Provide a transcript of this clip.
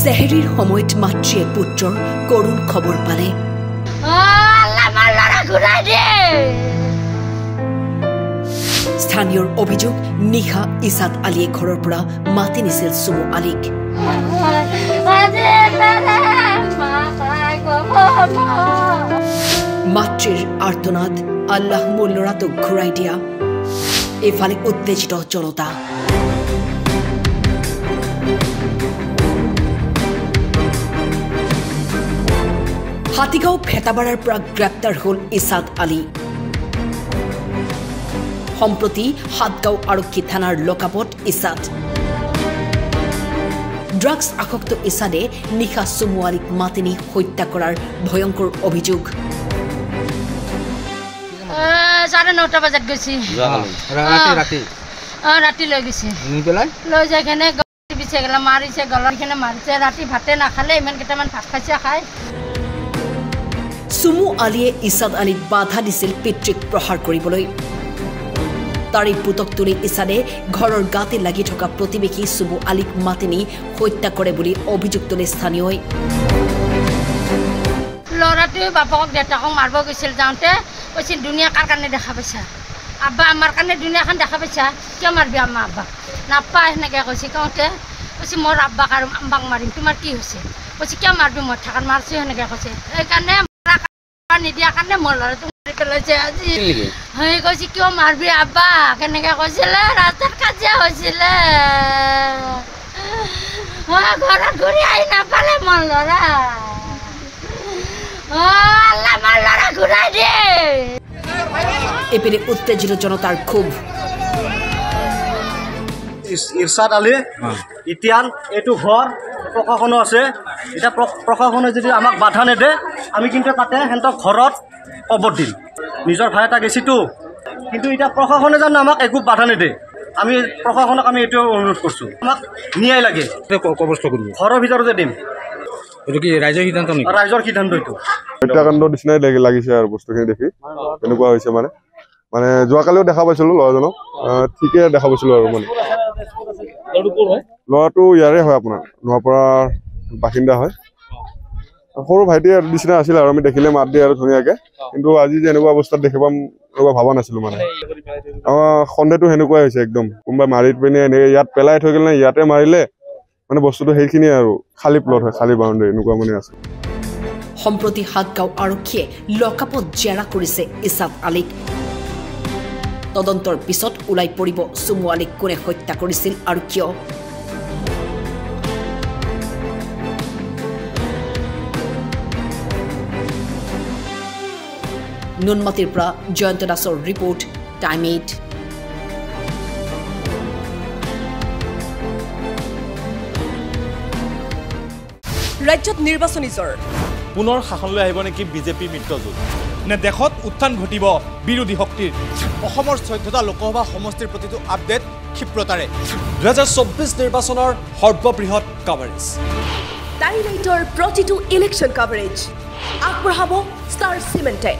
চেহেৰিৰ সময়ত মাতৃয়ে পুত্ৰৰ কৰুণ খবৰ পালে স্থানীয়ৰ অভিযোগ নিশা ইছাদ আলীয়ে ঘৰৰ পৰা মাতি নিছিল চুমু আলীক মাতৃৰ আৰ্তনাদ আল্লাহ মোৰ ল'ৰাটোক ঘূৰাই দিয়া এফালে উত্তেজিত জনতা হাতীগাঁও ফেটাবাৰাৰ পৰা গ্ৰেপ্তাৰ হ'ল ইছাদ আলী সম্প্ৰতি হাতগাঁও আৰক্ষী থানাৰ লকআপত ইছাদ ড্ৰাগছ আসক্ত ইছাদে নিশা চুমু আলীক মাতি নি হত্যা কৰাৰ ভয়ংকৰ অভিযোগ 9:30 বজাত গৈছি ৰাতি লৈ গৈছি লৈ যাই কেনে বিছে গেলা মাৰিছে গলৰখানে মাৰিছে ৰাতি ভাতে নাখালে ইমান কেইটামান ভাত খাইছে খাই চুমু আলীয়ে ইছাদ আলীক বাধা দিছিল পিতৃক প্ৰহাৰ কৰিবলৈ তাৰে পুতক তুলি ইছাদে ঘৰৰ গাতে লাগি থকা প্ৰতিবেশী চুমু আলীক মাতি নি হত্যা কৰে বুলি অভিযোগ তোলে স্থানীয়ই ল'ৰাটোৱে বাপকক দেউতাকক মাৰিব গৈছিল যাওঁতে কৈছিল দুনিয়া কাৰ কাৰণে দেখা পাইছা আব্বা আমাৰ কাৰণে দুনিয়াখন দেখা পাইছা কিয় মাৰিবি আম্মা আব্বাক নাপায় সেনেকৈ কৈছে কওঁতে কৈছে মোৰ আব্বাক আৰু আম্বাক মাৰিম তোমাৰ কি হৈছে কৈছে কিয় মাৰিবি মই থাকাত মাৰিছোঁ সেনেকৈ কৈছে সেইকাৰণে নিদিয়াৰ কাৰণে মোৰ ল'ৰাটো মাৰি পেলাইছে আজি সেই কৈছে কিয় মাৰিবি আব্বা কেনেকৈ কৈছিলে ৰাস্তাত কাজিয়া হৈছিলে ঘৰত ঘূৰি আহি নাপালে মোৰ ল'ৰা আল্লাহ মোৰ ল'ৰা ঘূৰাই দিয়ে এপিনে উত্তেজিত জনতাৰ ক্ষোভ ইৰছাদ আলী ইতিয়ান এইটো ঘৰ প্ৰশাসনো আছে এতিয়া প্ৰশাসনে যদি আমাক বাধা নেদে আমি কিন্তু তাতে সিহঁতক ঘৰত কবৰ দিম নিজৰ ভাই এটা গেছিতো কিন্তু এতিয়া প্ৰশাসনে জানো আমাক একো বাধা নেদে আমি প্ৰশাসনক আমি এইটো অনুৰোধ কৰিছোঁ আমাক ন্যায় লাগে ঘৰৰ ভিতৰতে দিম এইটো কি ৰাইজৰ সিদ্ধান্ত নেকি ৰাইজৰ সিদ্ধান্ত এইটো হত্যাকাণ্ডৰ নিচিনাই লাগিছে আৰু বস্তুখিনি দেখি তেনেকুৱা হৈছে মানে যোৱাকালিও দেখা পাইছিলোঁ ল'ৰাজনক ঠিকে দেখা পাইছিলোঁ আৰু মানে ল'ৰাটো ইয়াৰে হয় আপোনাৰ নোয়াপাৰাৰ বাসিন্দা হয় সৰু ভাইটিৰ নিচিনা আছিল আৰু আমি দেখিলে মাত দিয়ে আৰু ধুনীয়াকৈ কিন্তু আজি যে এনেকুৱা অৱস্থাত দেখি পাম এনেকুৱা ভবা নাছিলোঁ মানে সন্দেহটো সেনেকুৱাই হৈছে একদম কোনোবাই মাৰি পিনে এনেকৈ ইয়াত পেলাই থৈ গ'লে ইয়াতে মাৰিলে মানে বস্তুটো সেইখিনিয়ে আৰু খালী প্লট হয় খালী বাউণ্ডাৰী এনেকুৱা মানে আছে সম্প্ৰতি হাতগাঁও আৰক্ষীয়ে লকআপত জেৰা কৰিছে ইছাদ আলীক তদন্তৰ পিছত ওলাই পৰিব চুমু আলীক কোনে হত্যা কৰিছিল আৰু কিয় নুনমাটিৰ পৰা জয়ন্ত দাসৰ ৰিপৰ্ট টাইম 8 ৰাজ্যত নিৰ্বাচনী জ্বৰ পুনৰ শাসনলৈ আহিব নেকি বিজেপি মিত্ৰজোঁট নে দেশত উত্থান ঘটিব বিৰোধী শক্তিৰ অসমৰ 14টা লোকসভা সমষ্টিৰ প্ৰতিটো আপডেট ক্ষিপ্ৰতাৰে 2024 নিৰ্বাচনৰ সৰ্ববৃহৎ কভাৰেজ টাইলাইটৰ প্ৰতিটো ইলেকশ্যন কভাৰেজ আগবঢ়াব ষ্টাৰ চিমেণ্টে